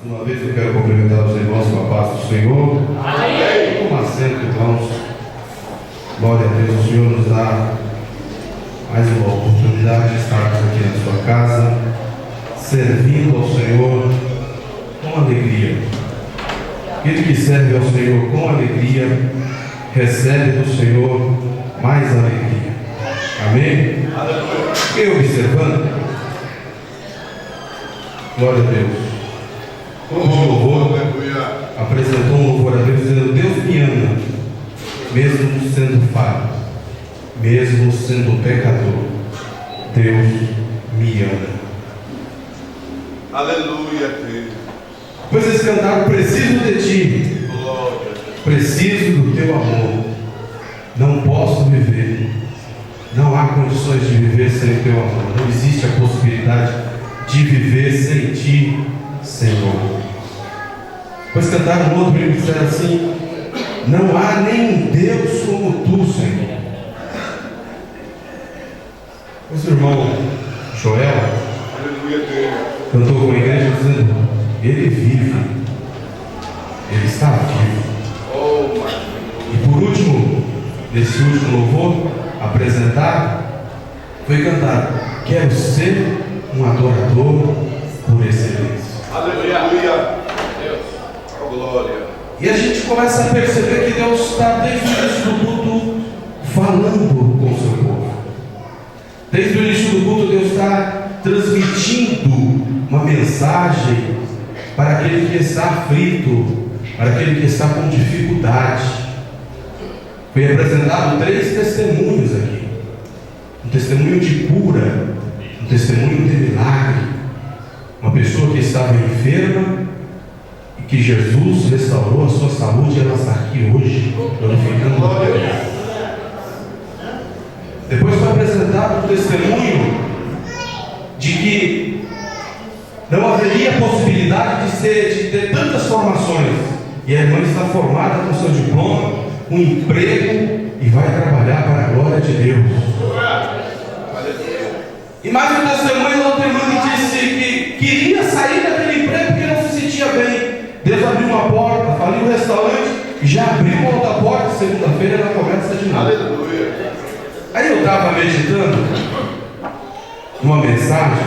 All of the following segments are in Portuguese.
Uma vez eu quero cumprimentar os irmãos com a paz do Senhor. Amém. Como assento, irmãos. Glória a Deus, o Senhor nos dá mais uma oportunidade de estarmos aqui na sua casa, servindo ao Senhor com alegria. Aquele que serve ao Senhor com alegria, recebe do Senhor mais alegria. Amém? Fiquei observando. Glória a Deus. O louvor apresentou um louvor a Deus, dizendo: Deus me ama, mesmo sendo falho, mesmo sendo pecador. Deus me ama. Aleluia, Deus. Depois eles cantaram: preciso de ti, preciso do teu amor, não posso viver, não há condições de viver sem o teu amor, não existe a possibilidade de viver sem ti, Senhor. Depois cantaram um outro e disseram assim: não há nenhum Deus como tu, Senhor. O irmão Joel cantou com a igreja dizendo: ele vive, ele está vivo. E por último, nesse último louvor apresentado, foi cantado: quero ser um adorador por excelência. Aleluia. Glória. E a gente começa a perceber que Deus está desde o início do culto falando com o seu povo. Desde o início do culto, Deus está transmitindo uma mensagem para aquele que está aflito, para aquele que está com dificuldade. Foi apresentado 3 testemunhos aqui: um testemunho de cura, um testemunho de milagre, uma pessoa que estava enferma e que Jesus restaurou a sua saúde, e ela está aqui hoje, glorificando a Deus. Depois foi apresentado o testemunho de que não haveria possibilidade de ter tantas formações, e a irmã está formada com seu diploma, com emprego, e vai trabalhar para a glória de Deus. E mais um testemunho da outra irmã que disse que queria sair daquele emprego porque não se sentia bem. Deus abriu uma porta, faliu o restaurante, já abriu uma outra porta. Segunda-feira ela começa de novo. Aleluia. Aí eu estava meditando uma mensagem,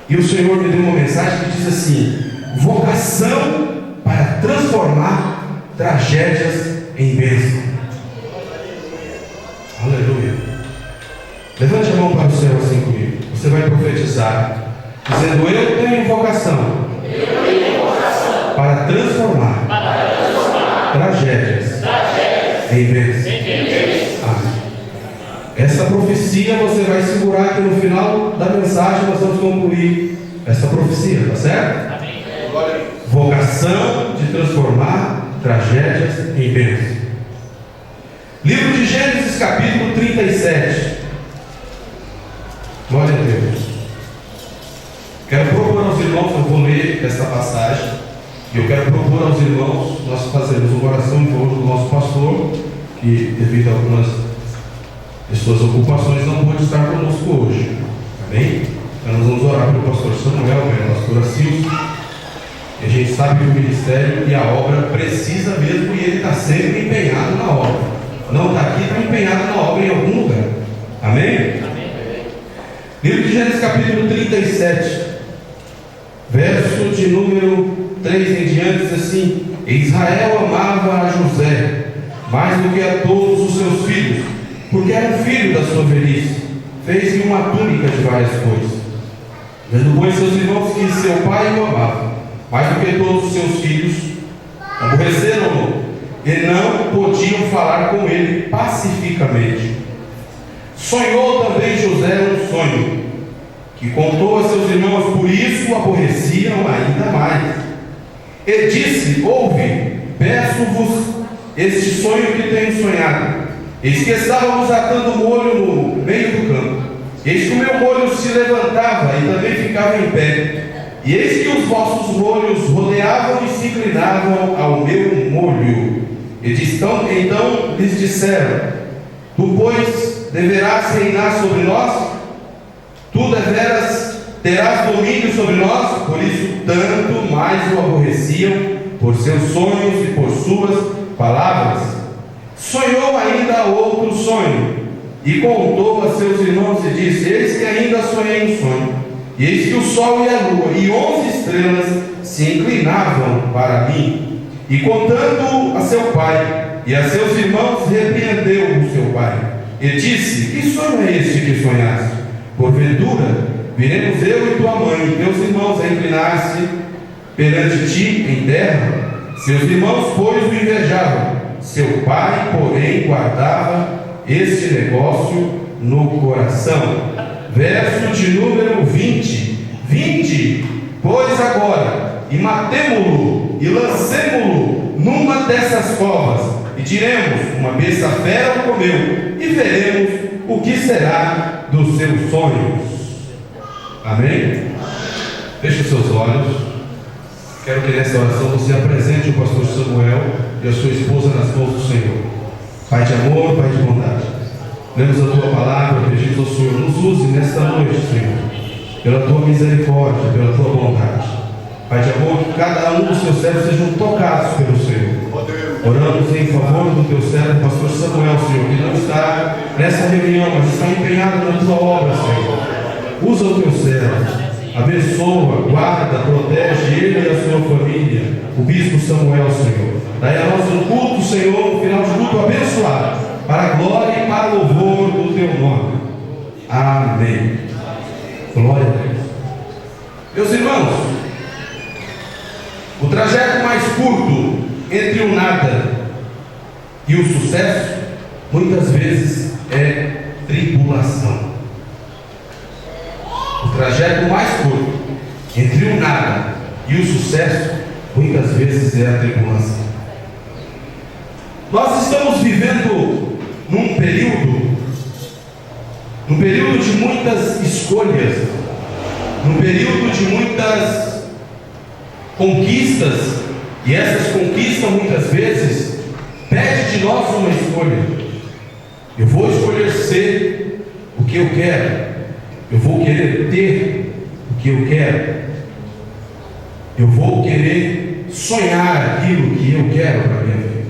e o Senhor me deu uma mensagem que diz assim: vocação para transformar tragédias em bênção. Aleluia. Levante a mão para o céu assim comigo. Você vai profetizar, dizendo: eu tenho vocação para transformar tragédias em bênçãos. Amém. Essa profecia você vai segurar, que no final da mensagem nós vamos concluir essa profecia, tá certo? Amém. Vocação de transformar tragédias em bênçãos. Livro de Gênesis, capítulo 37. Glória a Deus. Quero propor aos irmãos, eu vou ler esta passagem, e eu quero propor aos irmãos, nós fazemos uma oração em favor do nosso pastor, que devido a algumas de suas ocupações não pôde estar conosco hoje. Amém? Então nós vamos orar pelo pastor Samuel, pela pastora Silvia. E a gente sabe que o ministério e a obra precisa mesmo, e ele está sempre empenhado na obra. Não está aqui, está empenhado na obra em algum lugar. Amém? Livro de Gênesis, capítulo 37, verso de número 3 em diante, diz assim: Israel amava a José mais do que a todos os seus filhos, porque era um filho da sua velhice. Fez-lhe uma túnica de várias cores. Vendo pois seus irmãos que seu pai o amava mais do que todos os seus filhos, aborreceram-no e não podiam falar com ele pacificamente. Sonhou também José um sonho, que contou a seus irmãos, por isso o aborreciam ainda mais. E disse: ouve, peço-vos este sonho que tenho sonhado. Eis que estávamos atando molho no meio do campo. Eis que o meu molho se levantava e também ficava em pé. E eis que os vossos molhos rodeavam e se inclinavam ao meu molho. E então lhes disseram: tu, pois, deverás reinar sobre nós? Tu deveras terás domínio sobre nós. Por isso, tanto mais o aborreciam por seus sonhos e por suas palavras. Sonhou ainda outro sonho, e contou a seus irmãos e disse: eis que ainda sonhei um sonho, e eis que o sol e a lua e 11 estrelas se inclinavam para mim. E contando a seu pai e a seus irmãos, repreendeu o seu pai, e disse: que sonho é este que sonhaste? Porventura, viremos eu e tua mãe e teus irmãos a inclinar-se perante ti em terra? Seus irmãos, pois, o invejavam. Seu pai, porém, guardava este negócio no coração. Verso de número 20. Vinde, pois, agora, e matemo-lo, e lancemo-lo numa dessas covas, e diremos: uma besta fera o comeu, e veremos o que será dos seus sonhos. Amém? Feche os seus olhos. Quero que nessa oração você apresente o pastor Samuel e a sua esposa nas mãos do Senhor. Pai de amor, Pai de bondade, lemos a tua palavra, pedimos ao Senhor, nos use nesta noite, Senhor, pela tua misericórdia, pela tua bondade. Pai de amor, que cada um dos teus servos sejam tocados pelo Senhor. Oramos em favor do teu servo, pastor Samuel, Senhor, que não está nessa reunião, mas está empenhado na tua obra, Senhor. Usa o teu servo. Abençoa, guarda, protege ele e a sua família, o bispo Samuel, Senhor. Daí a nós um culto, Senhor, no final de culto abençoado, para a glória e para o louvor do teu nome. Amém. Glória a Deus. Meus irmãos, o trajeto mais curto entre o nada e o sucesso, muitas vezes é tribulação. O trajeto mais curto entre o nada e o sucesso, muitas vezes é a tribulação. Nós estamos vivendo num período de muitas escolhas, num período de muitas conquistas, e essas conquistas muitas vezes pedem de nós uma escolha. Eu vou escolher ser o que eu quero. Eu vou querer ter o que eu quero. Eu vou querer sonhar aquilo que eu quero para a minha vida.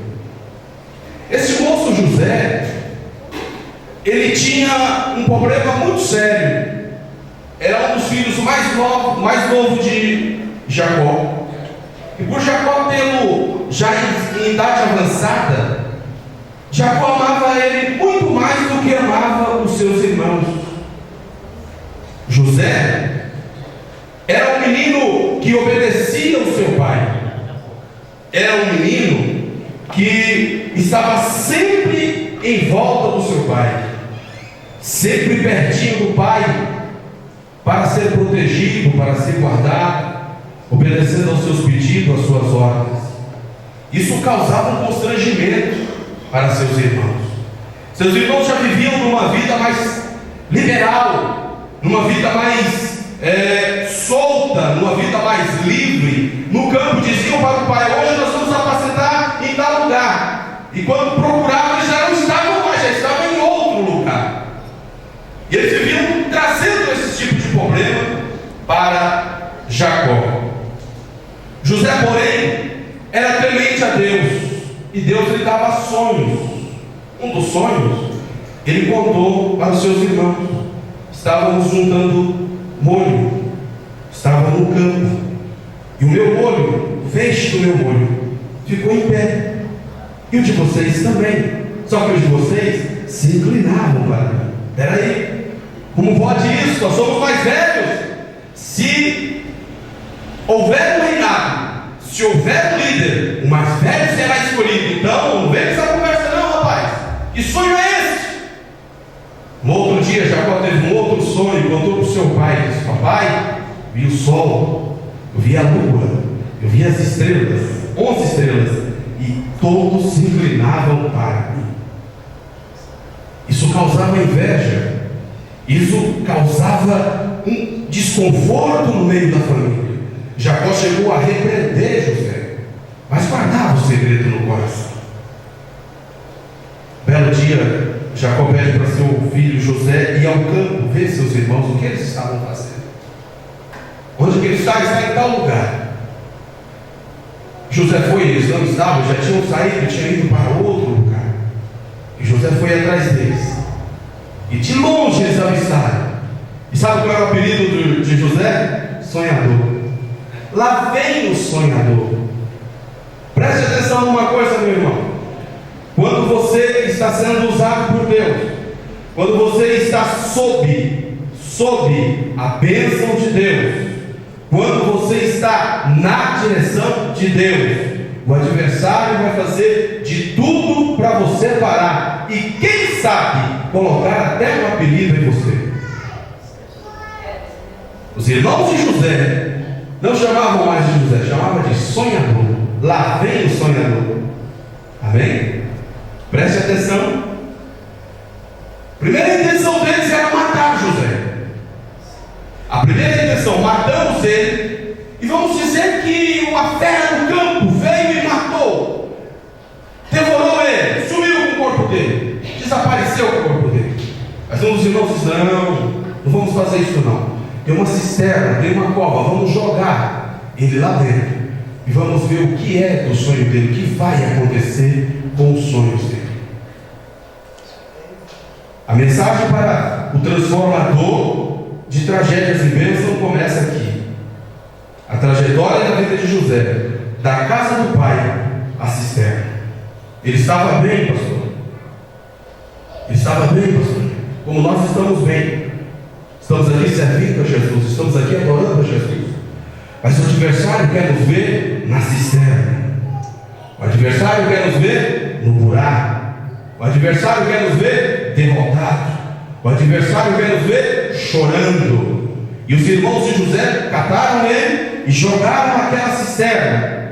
Esse moço José, ele tinha um problema muito sério. Era um dos filhos mais novo de Jacó. E por Jacó tê-lo já em idade avançada, Jacó amava ele muito mais do que amava os seus irmãos. José era um menino que obedecia ao seu pai. Era um menino que estava sempre em volta do seu pai, sempre pertinho do pai, para ser protegido, para ser guardado, obedecendo aos seus pedidos, às suas ordens. Isso causava um constrangimento para seus irmãos. Seus irmãos já viviam numa vida mais liberal, numa vida mais solta, numa vida mais livre. No campo diziam para o pai: hoje nós vamos apacentar em tal lugar. E quando procuravam, eles já não estavam lá, já estavam em outro lugar. E eles viviam trazendo esse tipo de problema para Jacó. José, porém, era temente a Deus, e Deus lhe dava sonhos. Um dos sonhos, ele contou para os seus irmãos. Estávamos juntando molho, estava no campo, e o meu molho, o feixe do meu molho, ficou em pé, e o de vocês também. Só que os de vocês se inclinavam para mim. Espera aí, como pode isso? Nós somos mais velhos. Se houver um reinado, se houver um líder, o mais velho será escolhido. Então não vem essa conversa não, rapaz. Que sonho é esse? No outro dia, Jacó teve um outro sonho, contou para o seu pai, disse: papai, vi o sol, eu vi a lua, eu vi as estrelas, 11 estrelas, e todos se inclinavam para mim. Isso causava inveja, isso causava um desconforto no meio da família. Jacó chegou a repreender José, mas guardava o segredo no coração. Belo dia, Jacó pede para seu filho José ir ao campo ver seus irmãos o que eles estavam fazendo. Onde que ele está? Está em tal lugar. José foi, eles não estavam, já tinham saído, tinham ido para outro lugar. E José foi atrás deles. E de longe eles avistaram. E sabe qual era o apelido de José? Sonhador. Lá vem o sonhador. Preste atenção numa coisa, meu irmão. Quando você está sendo usado por Deus, quando você está sob a bênção de Deus, quando você está na direção de Deus, o adversário vai fazer de tudo para você parar. E quem sabe colocar até um apelido em você. Os irmãos de José não chamavam mais de José, chamavam de sonhador. Lá vem o sonhador. Amém? Preste atenção. Primeira intenção deles era matar José. A primeira intenção, matamos ele. E vamos dizer que uma fera do campo veio e matou. Devorou ele, sumiu com o corpo dele. Desapareceu com o corpo dele. Mas um dos irmãos disse, não vamos fazer isso não. Tem uma cisterna, tem uma cova, vamos jogar ele lá dentro. E vamos ver o que é do sonho dele, o que vai acontecer com os sonhos dele. A mensagem para o transformador de tragédias e bênçãos começa aqui. A trajetória da vida de José, da casa do pai à cisterna. Ele estava bem, pastor. Ele estava bem, pastor. Como nós estamos bem. Estamos aqui servindo a Jesus, estamos aqui adorando a Jesus. Mas o adversário quer nos ver na cisterna. O adversário quer nos ver no buraco. O adversário quer nos ver derrotados. O adversário quer nos ver chorando. E os irmãos de José cataram ele e jogaram naquela cisterna.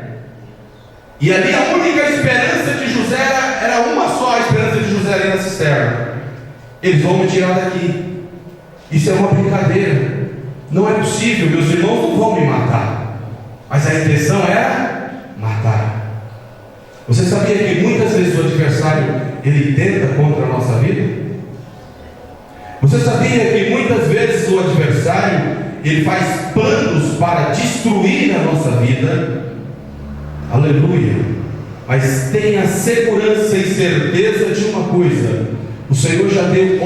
E ali a única esperança de José era uma só, a esperança de José ali na cisterna. Eles vão me tirar daqui. Isso é uma brincadeira. Não é possível, meus irmãos não vão me matar. Mas a intenção era matar. Você sabia que muitas vezes o adversário ele tenta contra a nossa vida? Você sabia que muitas vezes o adversário ele faz planos para destruir a nossa vida? Aleluia. Mas tenha segurança e certeza de uma coisa: o Senhor já deu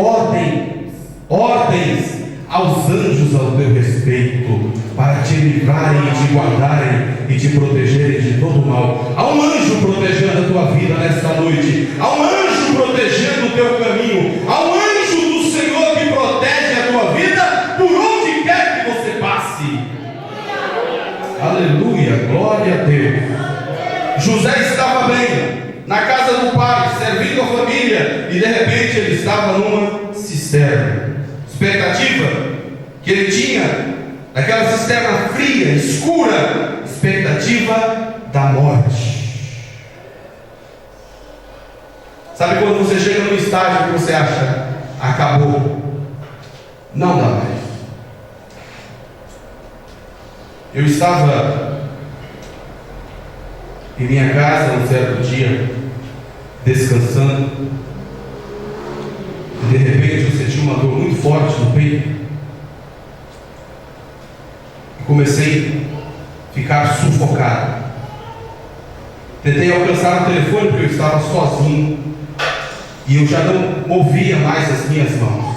ordens aos anjos ao teu respeito, para te livrarem e te guardarem e te protegerem de todo o mal. Há um anjo protegendo a tua vida nesta noite. Há um anjo protegendo o teu caminho. Há um anjo do Senhor que protege a tua vida por onde quer que você passe. Aleluia, glória a Deus. José estava bem na casa do pai, servindo a família, e de repente ele estava numa cisterna. Expectativa que ele tinha, daquela cisterna fria, escura, expectativa da morte. Sabe quando você chega num estágio que você acha, acabou, não dá mais. Eu estava em minha casa um certo dia, descansando, e de repente eu senti uma dor muito forte no peito. E comecei a ficar sufocado. Tentei alcançar o telefone porque eu estava sozinho. E eu já não movia mais as minhas mãos.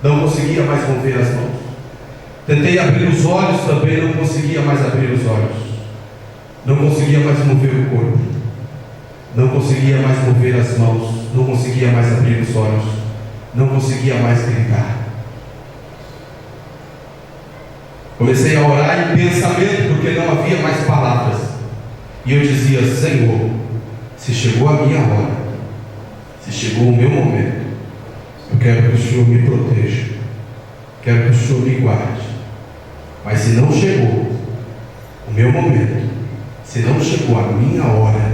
Não conseguia mais mover as mãos. Tentei abrir os olhos também, não conseguia mais abrir os olhos. Não conseguia mais mover o corpo. Não conseguia mais mover as mãos. Não conseguia mais abrir os olhos. Não conseguia mais gritar. Comecei a orar em pensamento, porque não havia mais palavras. E eu dizia: Senhor, se chegou a minha hora, se chegou o meu momento, eu quero que o Senhor me proteja, quero que o Senhor me guarde. Mas se não chegou o meu momento, se não chegou a minha hora,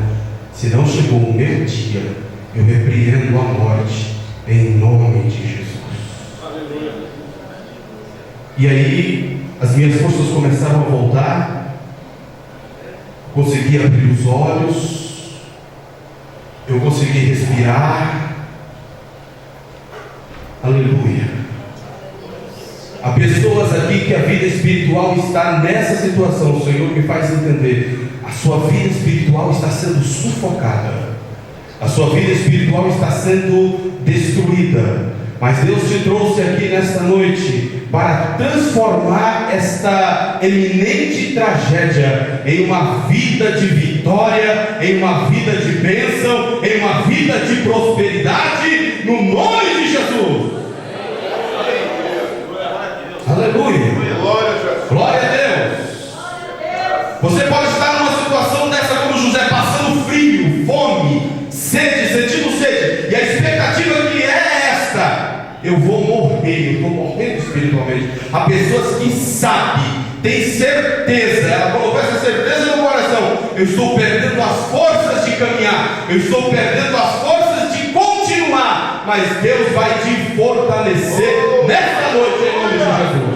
se não chegou o meu dia, eu repreendo a morte em nome de Jesus. Aleluia. E aí as minhas forças começaram a voltar, consegui abrir os olhos, eu consegui respirar. Aleluia. Há pessoas aqui que a vida espiritual está nessa situação. O Senhor me faz entender. A sua vida espiritual está sendo sufocada. A sua vida espiritual está sendo destruída. Mas Deus te trouxe aqui nesta noite para transformar esta eminente tragédia em uma vida de vitória, em uma vida de bênção, em uma vida de prosperidade, no nome de Jesus. Aleluia. Glória a Deus. Você pode estar numa situação dessa como José, passando frio, fome, sede, sentindo sede, e a expectativa que é esta: eu vou morrer, eu estou morrendo espiritualmente. Há pessoas que sabem, têm certeza, ela colocou essa certeza no coração: eu estou perdendo as forças de caminhar, eu estou perdendo as forças de continuar, mas Deus vai te fortalecer nesta noite em nome de Jesus.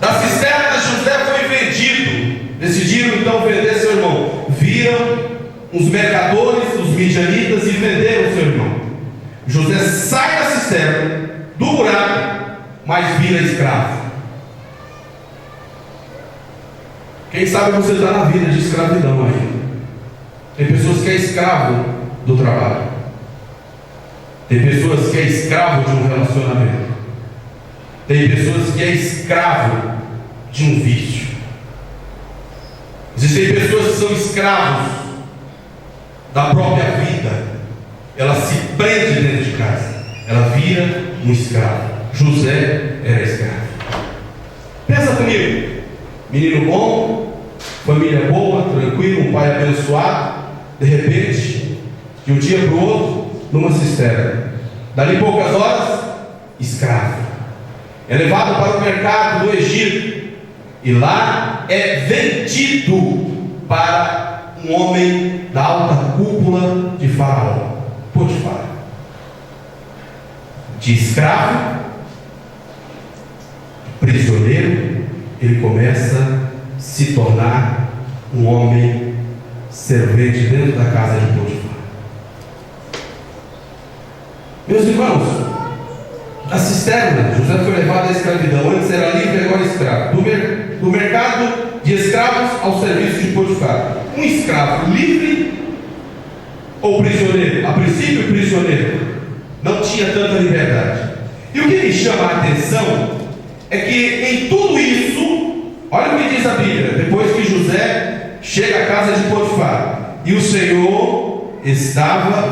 Da cisterna José foi vendido. Decidiram então vender seu irmão. Viram os mercadores, os midianitas, e venderam seu irmão. José sai da cisterna, do buraco, mas vira escravo. Quem sabe você está na vida de escravidão ainda. Tem pessoas que é escravo do trabalho. Tem pessoas que é escravo de um relacionamento. Tem pessoas que é escravo de um vício. Existem pessoas que são escravos da própria vida. Ela se prende dentro de casa. Ela vira um escravo. José era escravo. Pensa comigo. Menino bom, família boa, tranquilo, um pai abençoado. De repente, de um dia para o outro, numa cisterna. Dali poucas horas, escravo. É levado para o mercado do Egito. E lá é vendido para um homem da alta cúpula de Faraó, Potifar. De escravo, prisioneiro, ele começa a se tornar um homem servente dentro da casa de Potifar. Meus irmãos, a cisterna, José foi levado à escravidão. Antes era livre, agora escravo. Do mercado de escravos ao serviço de Potifar. Um escravo livre ou prisioneiro? A princípio, prisioneiro. Não tinha tanta liberdade. E o que me chama a atenção é que em tudo isso, olha o que diz a Bíblia. Depois que José chega à casa de Potifar, e o Senhor estava,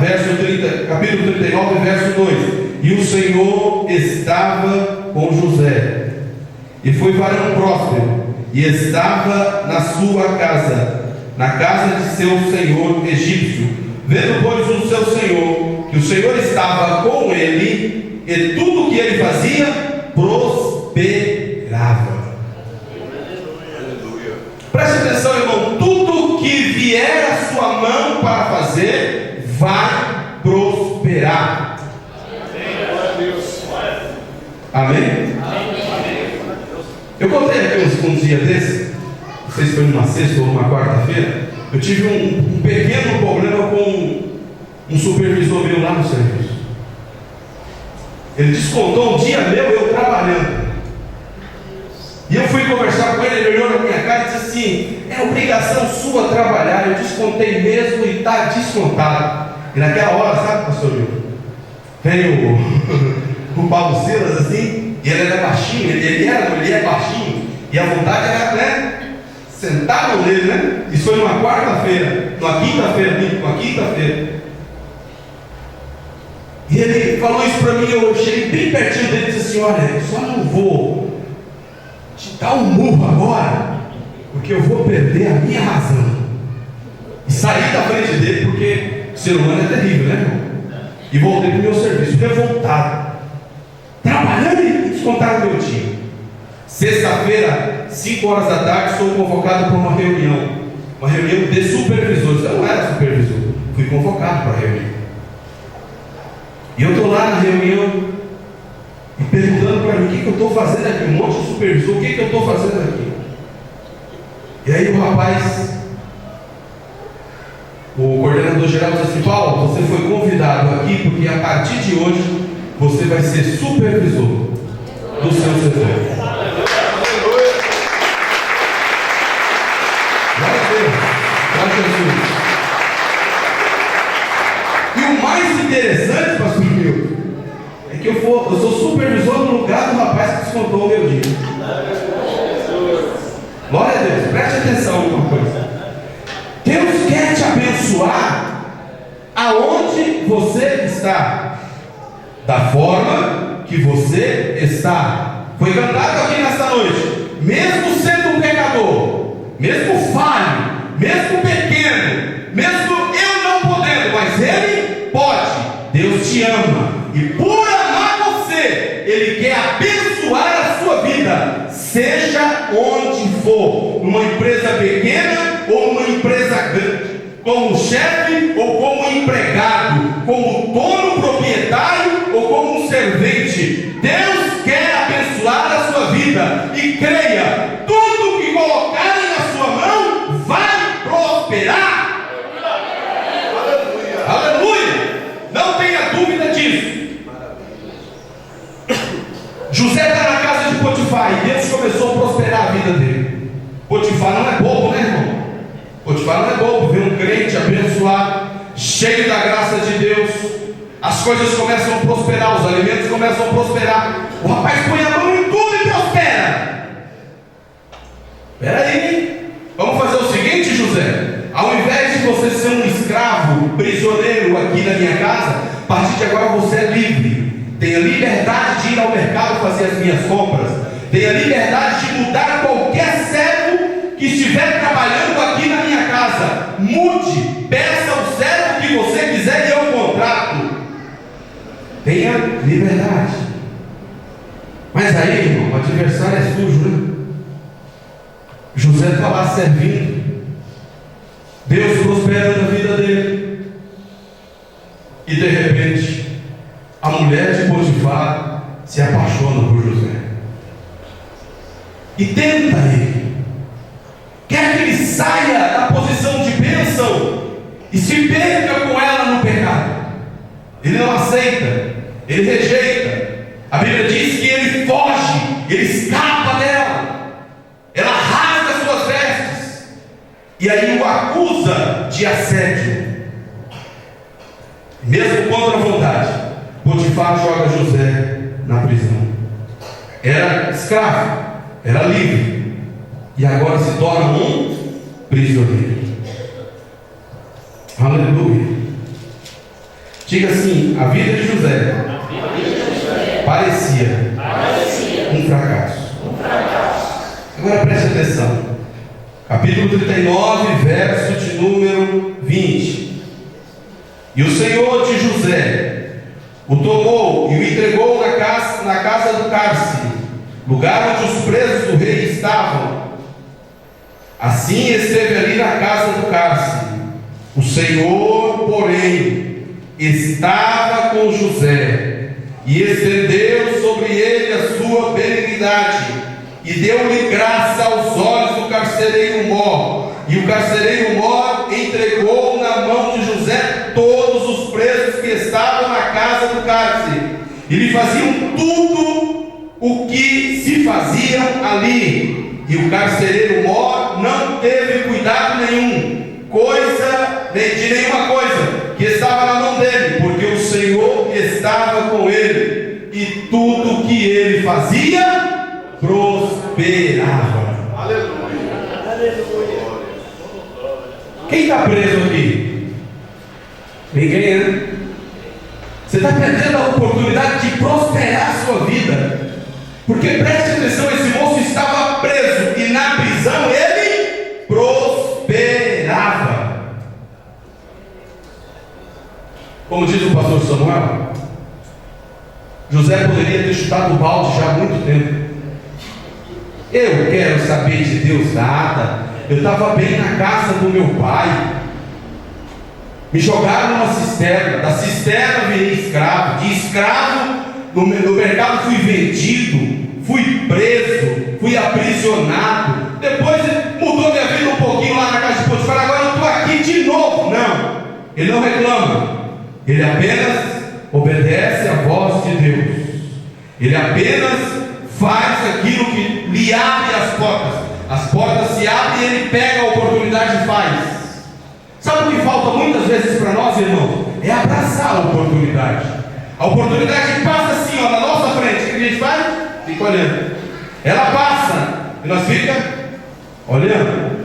capítulo 39, verso 2. E o Senhor estava com José, e foi varão próspero, e estava na sua casa, na casa de seu senhor egípcio. Vendo, pois, o seu senhor, que o Senhor estava com ele, e tudo que ele fazia, prosperava. Preste atenção, irmão, tudo que vier à sua mão para fazer, vai prosperar. Amém? Eu contei aqui uns dias desses, não sei se foi numa sexta ou numa quarta-feira, eu tive um pequeno problema com um supervisor meu lá no serviço. Ele descontou um dia meu, eu trabalhando. E eu fui conversar com ele, ele olhou na minha cara e disse assim: é obrigação sua trabalhar, eu descontei mesmo e está descontado. E naquela hora, sabe, pastor Will, veio o Paulo Silas assim, e ele era baixinho, ele é baixinho, e a vontade era, né, sentar nele, né? Isso foi numa quarta-feira, numa quinta-feira. E ele falou isso para mim, eu cheguei bem pertinho dele e disse assim: olha, eu só não vou te dar um murro agora, porque eu vou perder a minha razão. E saí da frente dele, porque o ser humano é terrível, né, irmão? E voltei para o meu serviço, revoltado, trabalhando e descontaram meu dia. Sexta-feira, 5 horas da tarde, sou convocado para uma reunião de supervisores. Eu não era supervisor, fui convocado para a reunião. E eu estou lá na reunião e perguntando para mim: o que eu estou fazendo aqui? Um monte de supervisor, o que eu estou fazendo aqui? E aí o rapaz, o coordenador geral, disse assim: Paulo, você foi convidado aqui porque a partir de hoje você vai ser supervisor do seu setor. Glória a Deus, glória a Jesus. E o mais interessante, pastor meu, é que eu sou supervisor no lugar do rapaz que descontou o meu dia. Glória a Deus, preste atenção em uma coisa. Deus quer te abençoar aonde você está, da forma que você está. Foi cantado aqui nesta noite. Mesmo sendo um pecador, mesmo falho, mesmo pequeno, mesmo eu não podendo, mas Ele pode. Deus te ama, e por amar você, Ele quer abençoar a sua vida, seja onde for, numa empresa pequena ou numa empresa grande, como chefe ou como empregado, como dono proprietário ou como um servente. Deus quer abençoar a sua vida, e creia, tudo que colocarem na sua mão vai prosperar. Aleluia! Aleluia! Não tenha dúvida disso. José está na casa de Potifar e Deus começou a prosperar a vida dele. Potifar não é bobo, né, irmão? Potifar não é bobo. Ver um crente abençoado, cheio da graça de Deus, as coisas começam a prosperar, os alimentos começam a prosperar. O rapaz põe a mão em tudo e prospera. Espera aí, vamos fazer o seguinte, José: ao invés de você ser um escravo, prisioneiro aqui na minha casa, a partir de agora você é livre. Tenha liberdade de ir ao mercado fazer as minhas compras. Tenha liberdade de mudar qualquer servo que estiver trabalhando aqui na minha casa. Mude, peça o servo que você quiser e eu contrato. Tenha liberdade. Mas aí, irmão, o adversário é sujo, né? José está lá servindo. Deus prosperando a vida dele. E de repente, a mulher de Potifar se apaixona por José e tenta ele, quer que ele saia da posição de bênção e se perca com ela no pecado. Ele não aceita, ele rejeita. A Bíblia diz que ele foge, ele escapa dela, ela rasga suas vestes e aí o acusa de assédio, mesmo contra a vontade. Potifar joga José na prisão. Era escravo, era livre, e agora se torna um prisioneiro. Aleluia. Diga assim: a vida de José parecia um fracasso. Agora preste atenção. Capítulo 39, verso de número 20. E o Senhor de José o tomou e o entregou na casa do cárcere, lugar onde os presos do rei estavam. Assim esteve ali na casa do cárcere. O Senhor, porém, estava com José e estendeu sobre ele a sua benignidade e deu-lhe graça aos olhos do carcereiro mor. E o carcereiro mor entregou na mão de José todos os presos que estavam na casa do cárcere, e lhe faziam tudo o que se faziam ali. E o carcereiro mor não teve cuidado nenhum, de nenhuma coisa que estava na mão dele, porque o Senhor estava com ele, e tudo que ele fazia prosperava. Aleluia. Aleluia. Quem está preso aqui? Ninguém, né? Você está perdendo a oportunidade de prosperar a sua vida, porque preste atenção, esse moço estava preso e na prisão ele prosperava. Como diz o pastor Samuel, José poderia ter chutado o balde já há muito tempo. Eu quero saber de Deus nada. Eu estava bem na casa do meu pai. Me jogaram numa cisterna. Da cisterna virei escravo. De escravo no mercado fui vendido. Fui preso. Fui aprisionado. Depois mudou minha vida um pouquinho lá na casa de Potifar. Agora eu estou aqui de novo. Não. Ele não reclama. Ele apenas obedece à voz de Deus. Ele apenas faz aquilo que lhe abre as portas. As portas se abrem e ele pega a oportunidade e faz. Sabe o que falta muitas vezes para nós, irmãos? É abraçar a oportunidade. A oportunidade passa assim, ó, na nossa frente. O que a gente faz? Fica olhando. Ela passa e nós fica olhando.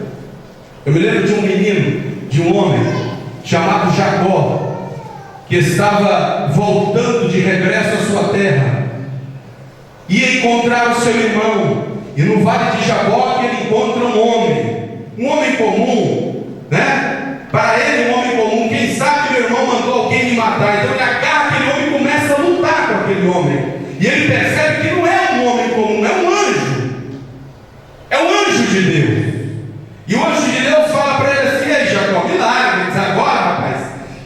Eu me lembro de um menino, de um homem chamado Jacó, que estava voltando de regresso à sua terra. Ia encontrar o seu irmão. E no vale de Jaboque ele encontra um homem comum, né? Para ele, um homem comum. Quem sabe meu irmão mandou alguém me matar. Então ele agarra aquele homem e começa a lutar com aquele homem. E ele percebe que não é um homem comum, é um anjo. É um anjo de Deus. E o anjo de Deus fala para ele assim: ei Jacó, me larga. Ele diz: agora, rapaz,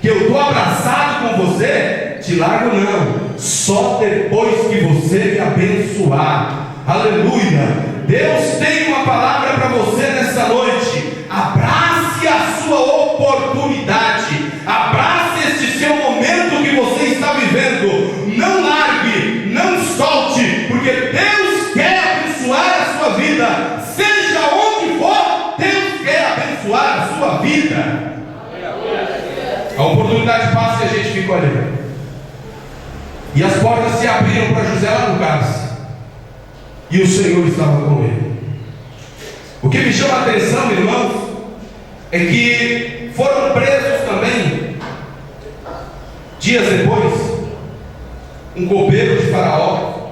que eu estou abraçado com você, te largo não. Só depois que você me abençoar. Aleluia. Deus tem uma palavra para você nessa noite. Abrace a sua oportunidade. Abrace este seu momento que você está vivendo. Não largue, não solte, porque Deus quer abençoar a sua vida. Seja onde for, Deus quer abençoar a sua vida. A oportunidade passa e a gente fica olhando. E as portas se abriram para José lá no cárcere. E o Senhor estava com ele. O que me chama a atenção, irmãos, é que foram presos também, dias depois, um copeiro de Faraó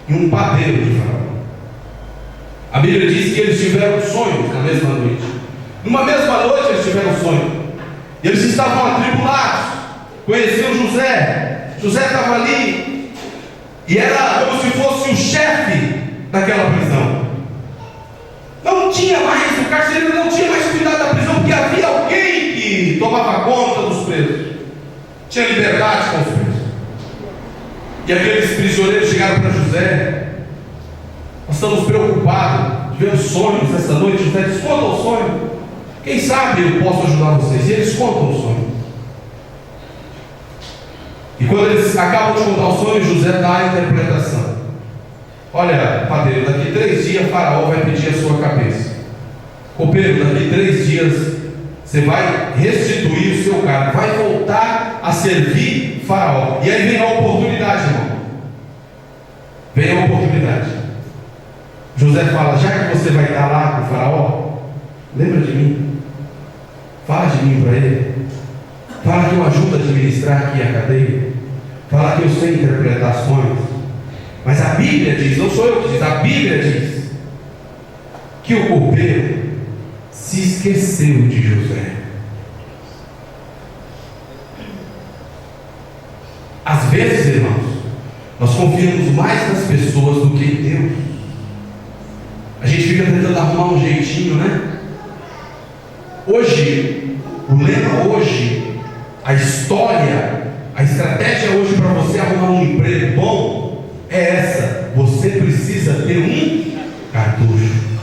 e um padeiro de Faraó. A Bíblia diz que eles tiveram sonhos na mesma noite. Numa mesma noite eles tiveram sonho. E eles estavam atribulados. Conheciam José. José estava ali. E era como se fosse o chefe daquela prisão. Não tinha mais, o carcereiro não tinha mais cuidado da prisão, porque havia alguém que tomava conta dos presos. Tinha liberdade com os presos. E aqueles prisioneiros chegaram para José: nós estamos preocupados, tivemos sonhos essa noite. José diz: conta o sonho, quem sabe eu posso ajudar vocês. E eles contam o sonho. E quando eles acabam de contar o sonho, José dá a interpretação. Olha, padeiro, daqui 3 dias Faraó vai pedir a sua cabeça. Copeiro, daqui 3 dias você vai restituir o seu cargo, vai voltar a servir Faraó. E aí vem a oportunidade, irmão. Vem a oportunidade. José fala: já que você vai estar lá com o Faraó, lembra de mim. Fala de mim para ele. Fala que eu ajudo a administrar aqui a cadeia. Fala que eu sei interpretações. Mas a Bíblia diz, não sou eu que diz, a Bíblia diz que o copeiro se esqueceu de José. Às vezes, irmãos, nós confiamos mais nas pessoas do que em Deus. A gente fica tentando arrumar um jeitinho, né? Hoje, o lema hoje, a história, a estratégia hoje para você arrumar um emprego bom é essa: você precisa ter um cartucho.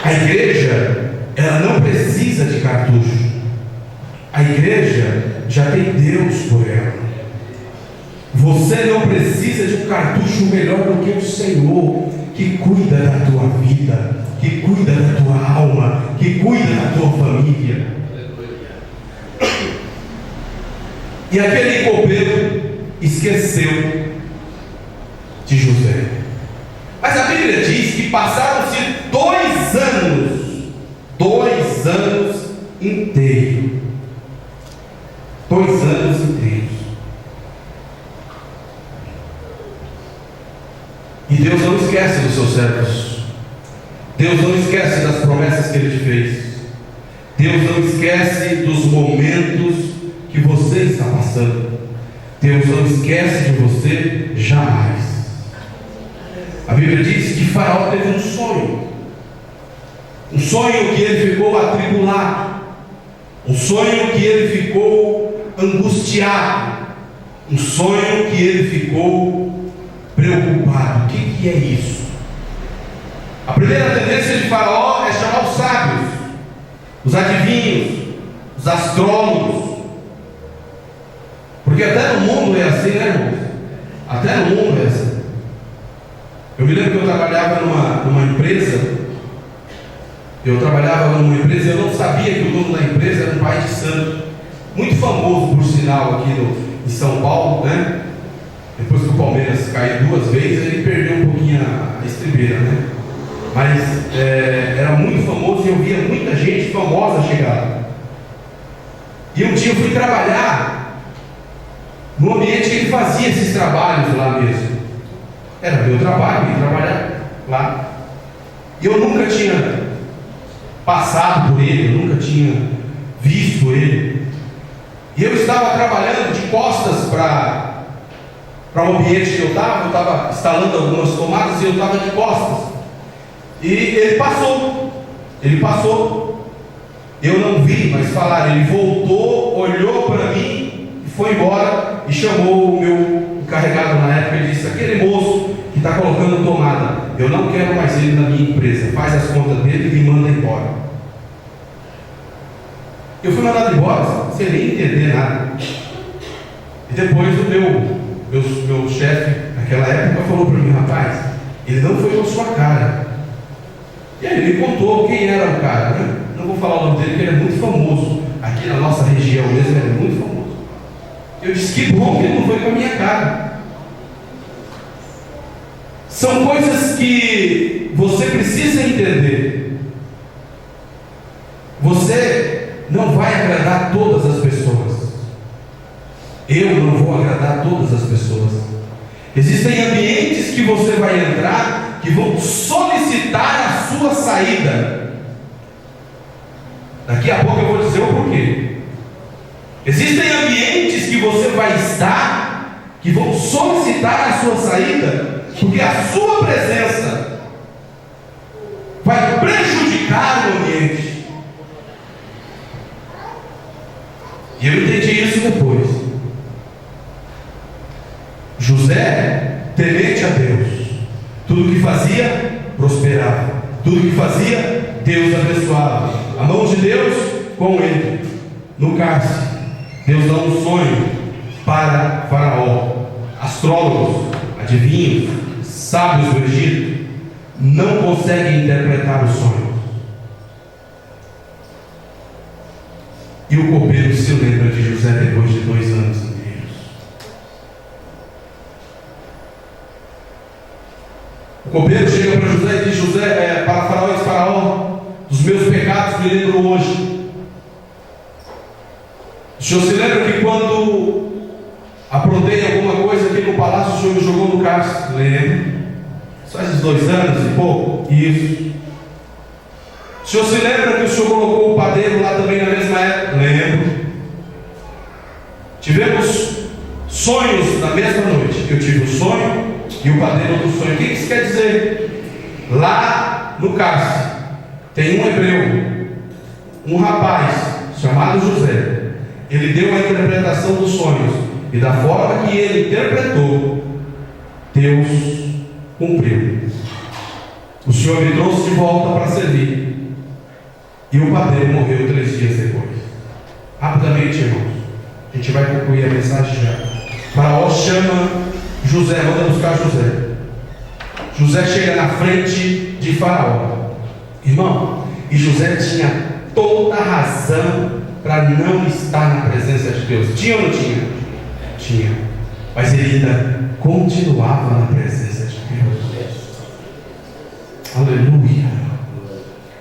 A igreja, ela não precisa de cartucho. A igreja já tem Deus por ela. Você não precisa de um cartucho melhor do que o Senhor, que cuida da tua vida, que cuida da tua alma, que cuida da tua família. E aquele copeiro esqueceu de José. Mas a Bíblia diz que passaram-se 2 anos. 2 anos inteiros. 2 anos inteiros. E Deus não esquece dos seus servos. Deus não esquece das promessas que Ele te fez. Deus não esquece dos momentos que você está passando. Deus não esquece de você jamais. A Bíblia diz que Faraó teve um sonho. Um sonho que ele ficou atribulado. Um sonho que ele ficou angustiado. Um sonho que ele ficou preocupado. O que é isso? A primeira tendência de Faraó é chamar os sábios, os adivinhos, os os astrólogos. Porque até no mundo é assim, né, irmãos? Até no mundo é assim. Eu me lembro que eu trabalhava numa empresa. Eu não sabia que o dono da empresa era um pai de santo, muito famoso, por sinal, aqui em São Paulo, né? Depois que o Palmeiras caiu 2 vezes, ele perdeu um pouquinho a estribeira, né? Mas era muito famoso e eu via muita gente famosa chegar. E um dia eu fui trabalhar no ambiente que ele fazia esses trabalhos lá mesmo. Era meu trabalho, ir trabalhar lá. E eu nunca tinha passado por ele, eu nunca tinha visto ele. E eu estava trabalhando de costas para o ambiente que eu estava instalando algumas tomadas e eu estava de costas. E ele passou. Eu não vi, mas falaram, ele voltou, olhou para mim, foi embora e chamou o meu encarregado na época e disse: aquele moço que está colocando tomada, eu não quero mais ele na minha empresa, faz as contas dele e me manda embora. Eu fui mandado embora sem nem entender nada. E depois o meu chefe naquela época falou para mim: rapaz, ele não foi com a sua cara. E aí ele me contou quem era o cara, né? Não vou falar o nome dele porque ele é muito famoso aqui na nossa região mesmo, ele é muito famoso. Eu disse: que bom que ele não foi com a minha cara. São coisas que você precisa entender. Você não vai agradar todas as pessoas. Eu não vou agradar todas as pessoas. Existem ambientes que você vai entrar que vão solicitar a sua saída. Daqui a pouco eu vou dizer o porquê. Existem ambientes que você vai estar que vão solicitar a sua saída, porque a sua presença vai prejudicar o ambiente. E eu entendi isso depois. José, temente a Deus, tudo que fazia, prosperava. Tudo que fazia, Deus abençoava. A mão de Deus com ele. No cárcere, Deus dá um sonho para Faraó. Astrólogos, adivinhos, sábios do Egito não conseguem interpretar o sonho. E o copeiro se lembra de José depois de 2 anos inteiros. O copeiro chega para José e diz: para Faraó, e diz: Faraó, dos meus pecados me lembro hoje. O senhor se lembra que quando aprontei alguma coisa aqui no palácio, o senhor me jogou no cárcere? Lembro. Faz uns 2 anos e pouco? Isso. O senhor se lembra que o senhor colocou o padeiro lá também na mesma época? Lembro. Tivemos sonhos na mesma noite. Eu tive um sonho e o padeiro outro sonho. O que isso quer dizer? Lá no cárcere tem um hebreu, um rapaz chamado José. Ele deu a interpretação dos sonhos, e da forma que ele interpretou, Deus cumpriu. O Senhor me trouxe de volta para servir. E o padeiro morreu 3 dias depois. Rapidamente, irmãos, a gente vai concluir a mensagem já. Faraó chama José, manda buscar José. José chega na frente de Faraó. Irmão, e José tinha toda a razão para não estar na presença de Deus. Tinha ou não tinha? Tinha. Mas ele ainda continuava na presença de Deus. Aleluia.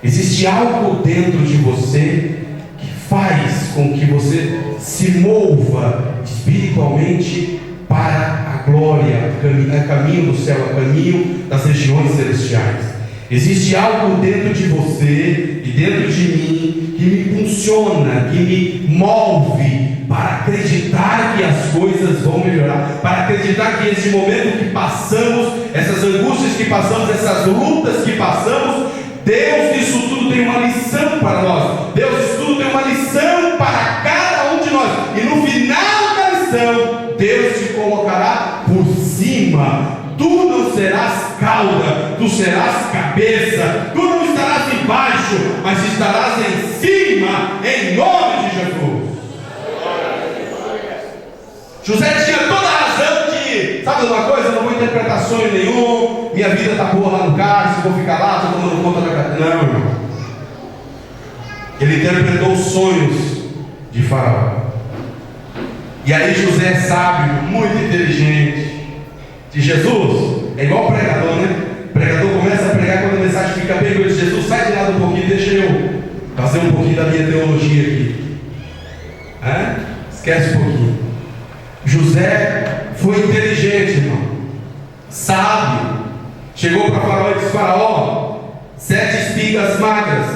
Existe algo dentro de você que faz com que você se mova espiritualmente para a glória, a caminho do céu, a caminho das regiões celestiais. Existe algo dentro de você e dentro de mim que me impulsiona, que me move para acreditar que as coisas vão melhorar, para acreditar que esse momento que passamos, essas angústias que passamos, essas lutas que passamos, Deus disso tudo tem uma lição para nós. Deus disso tudo tem uma lição para cada um de nós. E no final da lição, Deus te colocará por cima. Tu não serás cauda, tu serás cabeça. Tu não estarás embaixo, mas estarás em cima, em nome de Jesus. José tinha toda a razão de, sabe uma coisa, eu não vou interpretar sonho nenhum, minha vida está boa lá no cárcere, vou ficar lá, estou tomando conta da casa. Não, irmão. Ele interpretou os sonhos de Faraó. E aí José é sábio, muito inteligente. De Jesus, é igual o pregador, né? O pregador começa a pregar quando a mensagem fica bem, ele diz: Jesus, sai de lado um pouquinho, deixa eu fazer um pouquinho da minha teologia aqui. Esquece um pouquinho. José foi inteligente, irmão, sábio. Chegou para Faraó e disse: Faraó, 7 espigas magras,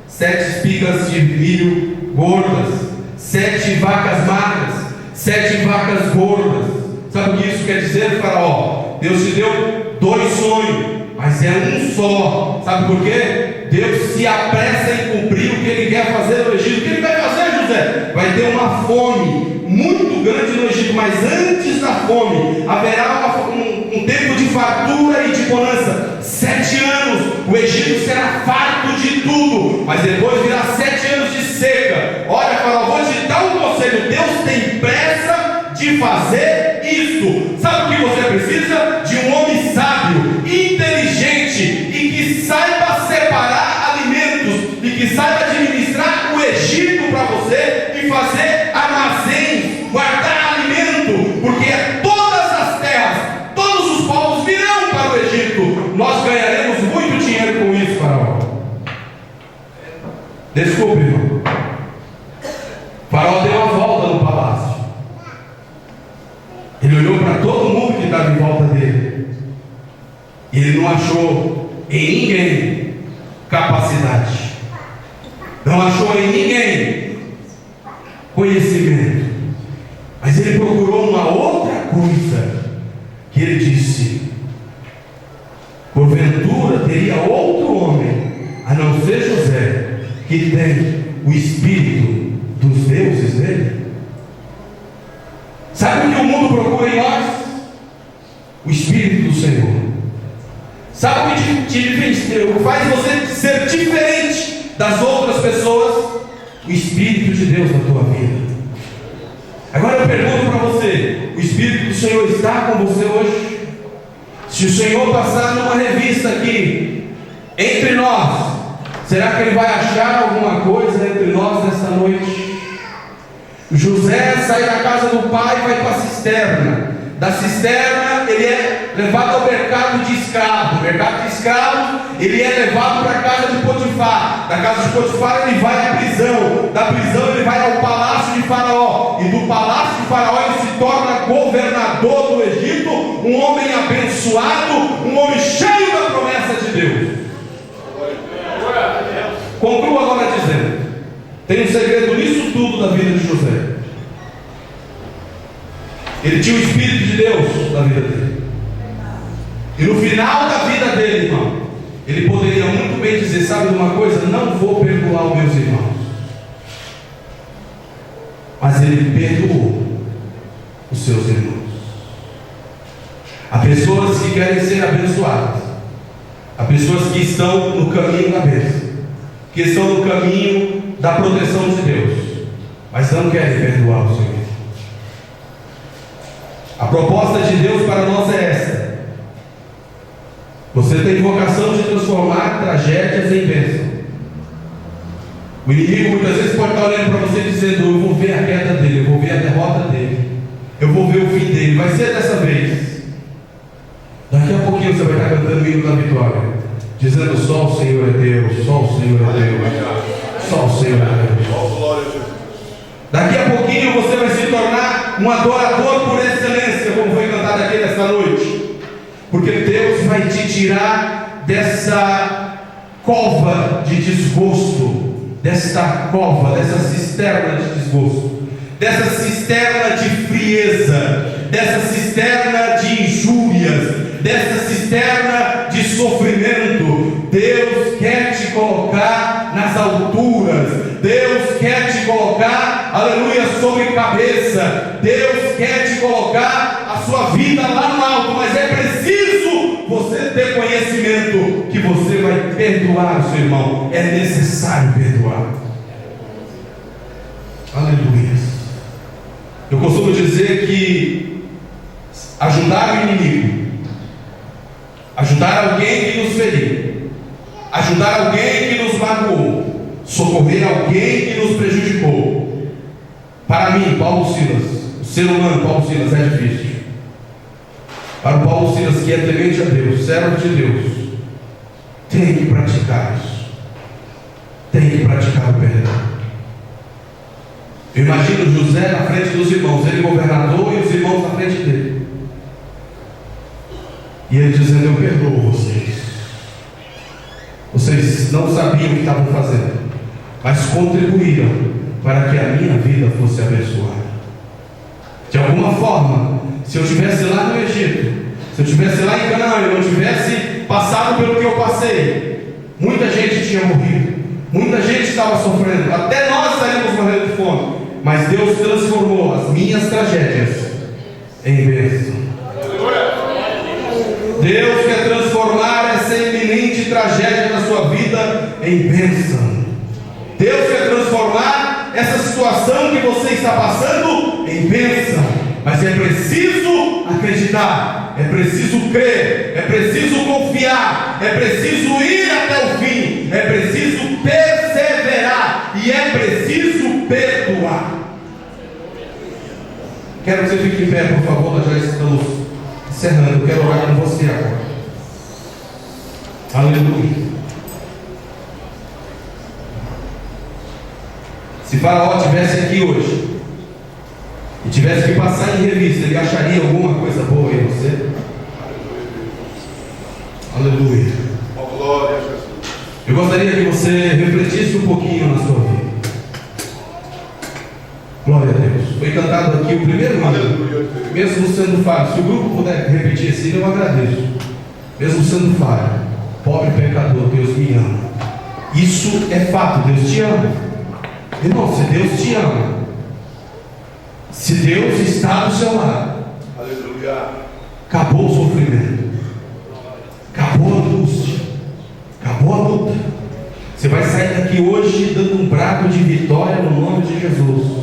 7 espigas de milho gordas, 7 vacas magras, 7 vacas gordas. Sabe o que isso quer dizer, Faraó? Deus te deu 2 sonhos, mas é um só. Sabe por quê? Deus se apressa em cumprir o que Ele quer fazer no Egito. O que Ele vai fazer, José? Vai ter uma fome muito grande no Egito, mas antes da fome haverá um tempo de fartura e de bonança. 7 anos, o Egito será farto de tudo, mas depois virá 7 anos de seca. Olha, Faraó, vou te dar um conselho: Deus tem pressa de fazer isso. Sabe o que você precisa? De um homem sábio, inteligente e que saiba separar alimentos e que saiba administrar o Egito para você e fazer armazéns, guardar alimento, porque todas as terras, todos os povos virão para o Egito. Nós ganharemos muito dinheiro com isso, Faraó. Desculpe, irmão. Faraó deu uma volta no palácio. Ele olhou para todo mundo que estava em volta dele. E ele não achou em ninguém capacidade. Não achou em ninguém conhecimento. Mas ele procurou uma outra coisa. Que ele disse: porventura teria outro homem, a não ser José, que tem o espírito dos deuses dele? Sabe o que o mundo procura em nós? O Espírito do Senhor. Sabe o que faz você ser diferente das outras pessoas? O Espírito de Deus na tua vida. Agora eu pergunto para você: o Espírito do Senhor está com você hoje? Se o Senhor passar numa revista aqui entre nós, será que Ele vai achar alguma coisa entre nós nesta noite? José sai da casa do pai e vai para a cisterna. Da cisterna ele é levado ao mercado de escravos. Do mercado de escravos ele é levado para a casa de Potifar. Da casa de Potifar ele vai à prisão. Da prisão ele vai ao palácio de Faraó. E do palácio de Faraó ele se torna governador do Egito. Um homem abençoado, um homem cheio da promessa de Deus. Concluo agora dizendo: tem um segredo nisso tudo da vida de José. Ele tinha o Espírito de Deus na vida dele. E no final da vida dele, irmão, ele poderia muito bem dizer: sabe de uma coisa? Não vou perdoar os meus irmãos. Mas ele perdoou os seus irmãos. Há pessoas que querem ser abençoadas. Há pessoas que estão no caminho da bênção, que estão no caminho da proteção de Deus, mas não querem perdoar o Senhor. A proposta de Deus para nós é essa: você tem vocação de transformar tragédias em bênção. O inimigo muitas vezes pode estar olhando para você dizendo: eu vou ver a queda dele, eu vou ver a derrota dele, eu vou ver o fim dele, vai ser dessa vez. Daqui a pouquinho você vai estar cantando o hino da vitória, dizendo: só o Senhor é Deus, só o Senhor é Deus, só o Senhor é Deus. Daqui a pouquinho você vai se tornar um adorador por excelência, como foi cantado aqui nesta noite, porque Deus vai te tirar dessa cova de desgosto, dessa cisterna de desgosto, dessa cisterna de frieza, dessa cisterna de injúrias, dessa cisterna de sofrimento. Deus quer te colocar nas alturas. Deus quer te colocar, aleluia, sobre cabeça. Deus quer te colocar a sua vida lá no alto, mas é preciso você ter conhecimento que você vai perdoar o seu irmão. É necessário perdoar. Aleluia. Eu costumo dizer que ajudar o inimigo, ajudar alguém que nos feriu, ajudar alguém que nos magoou, socorrer alguém que nos prejudicou, para mim, Paulo Silas, o ser humano Paulo Silas, é difícil. Para o Paulo Silas, que é temente a Deus, servo de Deus, tem que praticar isso. Tem que praticar o perdão. Eu imagino José na frente dos irmãos, ele governador e os irmãos na frente dele. E ele dizendo: eu perdoo vocês. Vocês não sabiam o que estavam fazendo, mas contribuíram para que a minha vida fosse abençoada. De alguma forma, se eu estivesse lá no Egito, se eu estivesse lá em Canaã e não tivesse passado pelo que eu passei, muita gente tinha morrido, muita gente estava sofrendo, até nós estaríamos morrendo de fome. Mas Deus transformou as minhas tragédias em bênção. Deus quer transformar essa iminente tragédia na sua vida em bênção. Deus quer transformar essa situação que você está passando em bênção. Mas é preciso acreditar, é preciso crer, é preciso confiar, é preciso ir até o fim, é preciso perseverar e é preciso perdoar. Quero que você fique em pé, por favor. Nós já estamos encerrando. Eu quero orar com você agora. Aleluia. Se Faraó estivesse aqui hoje e tivesse que passar em revista, ele acharia alguma coisa boa em você? Aleluia. Glória a Jesus. Eu gostaria que você refletisse um pouquinho na sua vida. Glória a Deus. Foi cantado aqui o primeiro hino, mesmo sendo falho. Se o grupo puder repetir esse hino, eu agradeço. Mesmo sendo falho, pobre pecador, Deus me ama. Isso é fato, Deus te ama. Irmão, se Deus te ama, se Deus está do seu lado, Aleluia. Acabou o sofrimento, acabou a angústia, acabou a luta. Você vai sair daqui hoje dando um brado de vitória no nome de Jesus.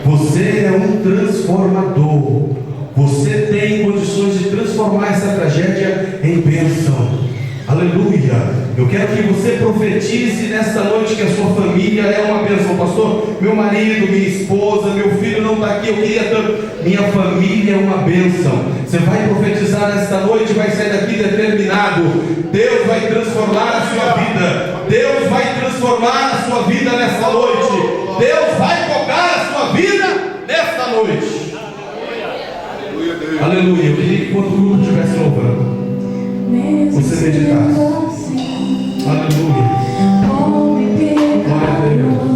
Você é um transformador. Você tem condições de transformar essa tragédia em bênção. Aleluia. Eu quero que você profetize nesta noite que a sua família é uma bênção. Pastor, meu marido, minha esposa, meu filho não está aqui, eu queria tanto. Minha família é uma bênção. Você vai profetizar nesta noite, vai sair daqui determinado. Deus vai transformar a sua vida. Deus vai transformar a sua vida nesta noite. Deus vai tocar a sua vida nesta noite. Aleluia. Eu queria que quando o grupo estivesse louvando, você meditasse. Aleluia. Glória a Deus.